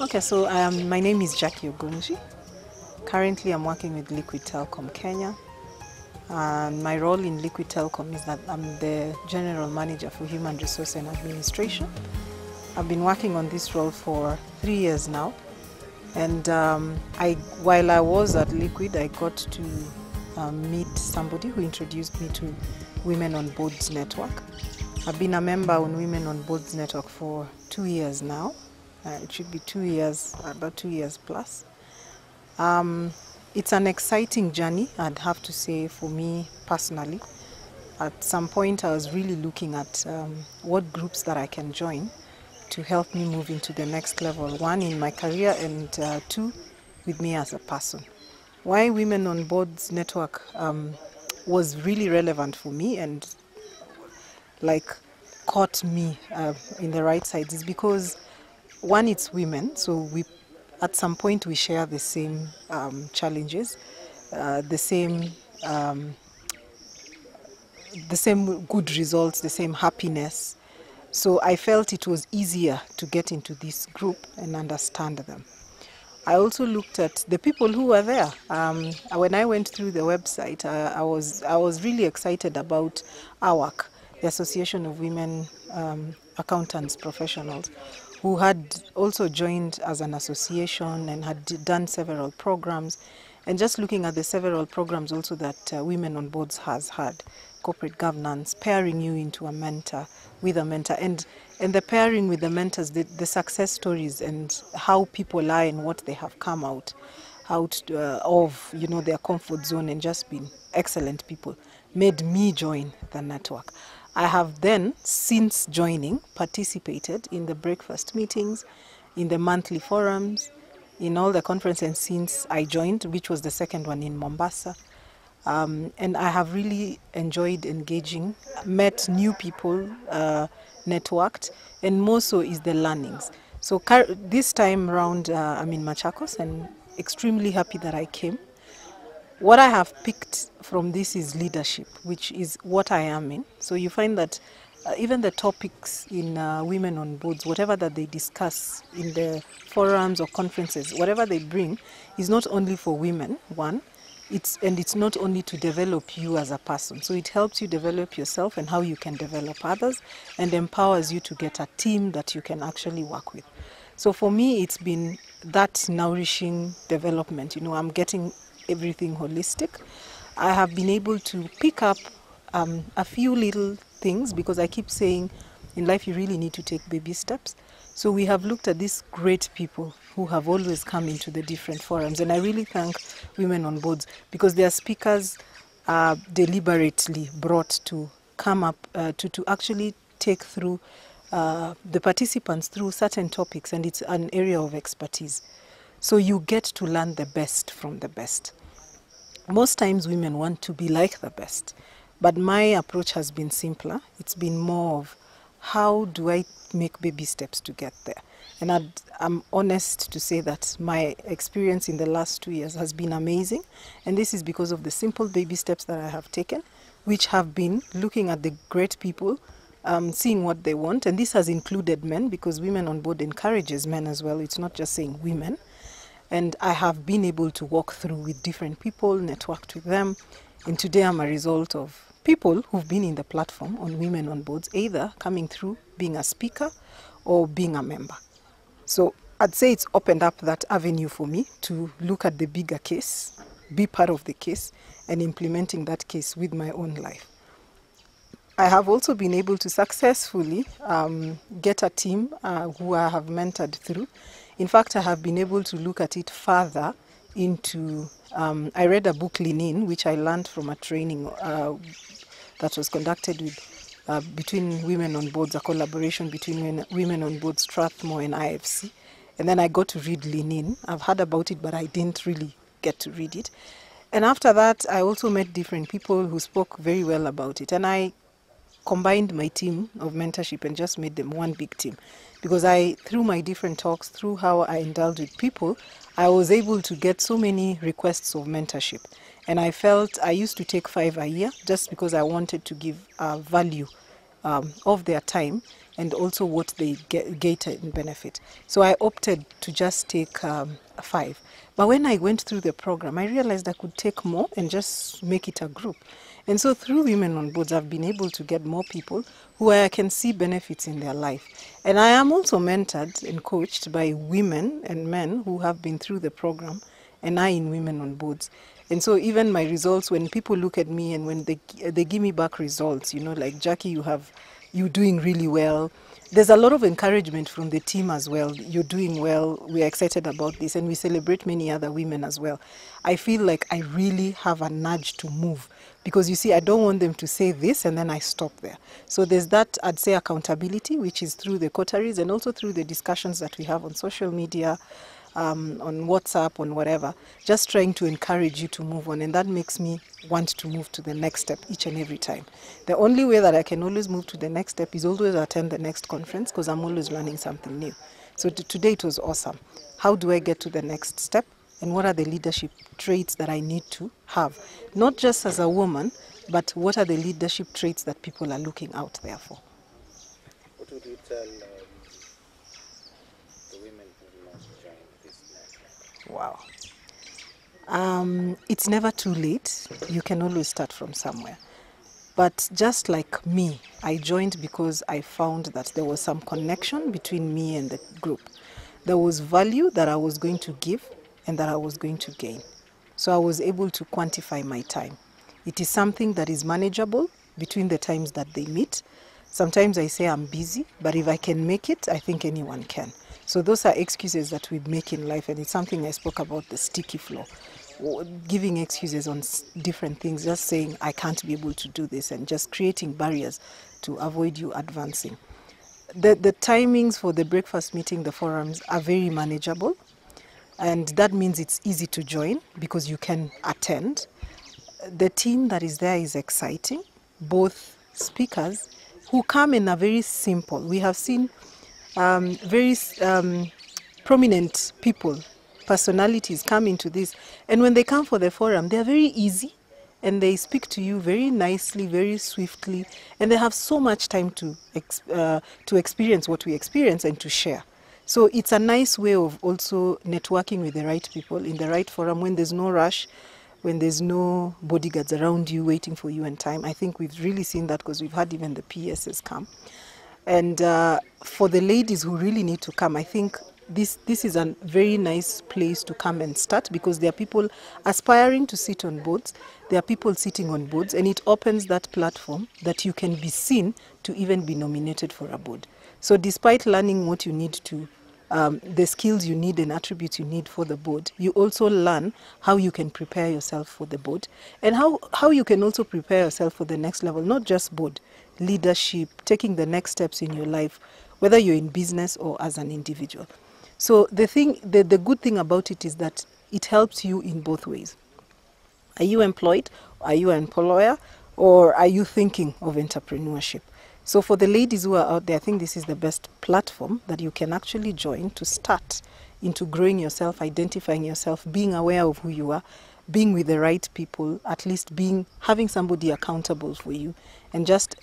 Okay, so my name is Jackie Ogonji. Currently, I'm working with Liquid Telecom Kenya. And my role in Liquid Telecom is that I'm the General Manager for Human Resource and Administration. I've been working on this role for 3 years now. And while I was at Liquid, I got to meet somebody who introduced me to Women on Boards Network. I've been a member on Women on Boards Network for 2 years now. It should be 2 years, about 2 years plus. It's an exciting journey, I'd have to say, for me personally. At some point, I was really looking at what groups that I can join to help me move into the next level. One, in my career, and two, with me as a person. Why Women on Boards Network was really relevant for me and caught me in the right sides is because, one, it's women, so at some point we share the same challenges, the same good results, the same happiness. So I felt it was easier to get into this group and understand them. I also looked at the people who were there. When I went through the website, I was really excited about AWAC, the Association of Women Accountants Professionals, who had also joined as an association and had done several programs. And just looking at the several programs also that Women on Boards has had, corporate governance, pairing you into a mentor, with a mentor, and the pairing with the mentors, the success stories and how people are and what they have come out of their comfort zone and just been excellent people, made me join the network. I have then, since joining, participated in the breakfast meetings, in the monthly forums, in all the conferences since I joined, which was the second one in Mombasa. And I have really enjoyed engaging, met new people, networked, and more so is the learnings. So this time around, I'm in Machakos and extremely happy that I came. What I have picked from this is leadership, which is what I am in. So you find that even the topics in Women on Boards, whatever that they discuss in the forums or conferences, whatever they bring is not only for women, one, it's not only to develop you as a person. So it helps you develop yourself and how you can develop others, and empowers you to get a team that you can actually work with. So for me, it's been that nourishing development. I'm getting everything holistic. I have been able to pick up a few little things, because I keep saying in life you really need to take baby steps. So we have looked at these great people who have always come into the different forums, and I really thank Women on Boards, because their speakers are deliberately brought to come up to actually take through the participants through certain topics, and it's an area of expertise. So you get to learn the best from the best. Most times women want to be like the best, but my approach has been simpler. It's been more of, how do I make baby steps to get there? And I'm honest to say that my experience in the last 2 years has been amazing. And this is because of the simple baby steps that I have taken, which have been looking at the great people, seeing what they want. And this has included men, because Women on Board encourages men as well. It's not just saying women. And I have been able to walk through with different people, networked with them. And today I'm a result of people who've been in the platform on Women on Boards, either coming through being a speaker or being a member. So I'd say it's opened up that avenue for me to look at the bigger case, be part of the case, and implementing that case with my own life. I have also been able to successfully get a team who I have mentored through. In fact, I have been able to look at it further into, I read a book, Lean, which I learned from a training that was conducted with between Women on Boards, a collaboration between Women on Boards, Strathmore and IFC. And then I got to read Lean. I've heard about it, but I didn't really get to read it. And after that, I also met different people who spoke very well about it. And I combined my team of mentorship and just made them one big team. Because through my different talks, through how I indulged with people, I was able to get so many requests of mentorship. And I felt I used to take 5 a year just because I wanted to give value of their time and also what they get in benefit. So I opted to just take 5. But when I went through the program, I realized I could take more and just make it a group. And so through Women on Boards, I've been able to get more people who I can see benefits in their life. And I am also mentored and coached by women and men who have been through the program and are in Women on Boards. And so even my results, when people look at me and when they give me back results, you know, like, Jackie, you're doing really well. There's a lot of encouragement from the team as well. You're doing well. We're excited about this. And we celebrate many other women as well. I feel like I really have a nudge to move. Because you see, I don't want them to say this and then I stop there. So there's that, I'd say, accountability, which is through the coteries and also through the discussions that we have on social media, on WhatsApp, on whatever, just trying to encourage you to move on. And that makes me want to move to the next step each and every time. The only way that I can always move to the next step is always attend the next conference, because I'm always learning something new. So today it was awesome. How do I get to the next step? And what are the leadership traits that I need to have? Not just as a woman, but what are the leadership traits that people are looking out there for? What would you tell the women who want to join this network? Wow. It's never too late. You can always start from somewhere. But just like me, I joined because I found that there was some connection between me and the group. There was value that I was going to give and that I was going to gain. So I was able to quantify my time. It is something that is manageable between the times that they meet. Sometimes I say I'm busy, but if I can make it, I think anyone can. So those are excuses that we make in life, and it's something I spoke about, the sticky floor. Giving excuses on different things, just saying I can't be able to do this, and just creating barriers to avoid you advancing. The timings for the breakfast meeting, the forums, are very manageable. And that means it's easy to join because you can attend. The team that is there is exciting. Both speakers who come in are very simple. We have seen very prominent people, personalities come into this. And when they come for the forum, they're very easy and they speak to you very nicely, very swiftly. And they have so much time to experience what we experience and to share. So it's a nice way of also networking with the right people in the right forum when there's no rush, when there's no bodyguards around you waiting for you in time. I think we've really seen that because we've had even the PSs come. And for the ladies who really need to come, I think this is a very nice place to come and start, because there are people aspiring to sit on boards. There are people sitting on boards, and it opens that platform that you can be seen to even be nominated for a board. So despite learning what you need to, the skills you need and attributes you need for the board, you also learn how you can prepare yourself for the board, and how you can also prepare yourself for the next level, not just board, leadership, taking the next steps in your life, whether you're in business or as an individual. So the good thing about it is that it helps you in both ways. Are you employed? Are you an employer? Or are you thinking of entrepreneurship? So for the ladies who are out there, I think this is the best platform that you can actually join to start into growing yourself, identifying yourself, being aware of who you are, being with the right people, at least having somebody accountable for you, and just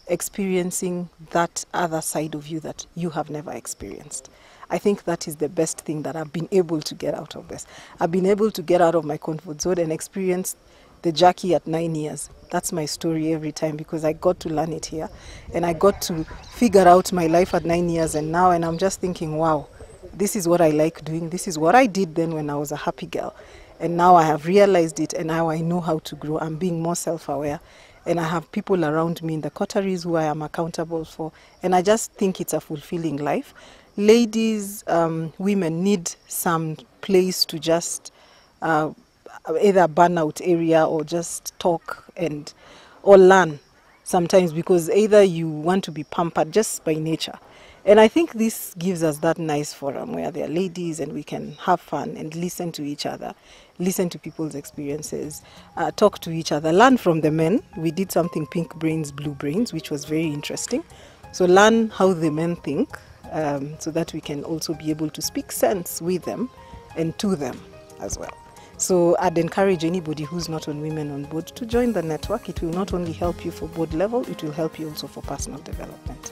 experiencing that other side of you that you have never experienced. I think that is the best thing that I've been able to get out of this. I've been able to get out of my comfort zone and experience the Jackie at 9 years. That's my story every time, because I got to learn it here and I got to figure out my life at 9 years and I'm just thinking, wow, this is what I like doing. This is what I did then when I was a happy girl. And now I have realized it, and now I know how to grow. I'm being more self-aware. And I have people around me in the coteries who I am accountable for. And I just think it's a fulfilling life. Ladies, women need some place to just either burnout area or just talk or learn sometimes, because either you want to be pampered just by nature. And I think this gives us that nice forum where there are ladies and we can have fun and listen to each other, listen to people's experiences, talk to each other, learn from the men. We did something pink brains, blue brains, which was very interesting. So learn how the men think, so that we can also be able to speak sense with them and to them as well. So I'd encourage anybody who's not on Women on Board to join the network. It will not only help you for board level, it will help you also for personal development.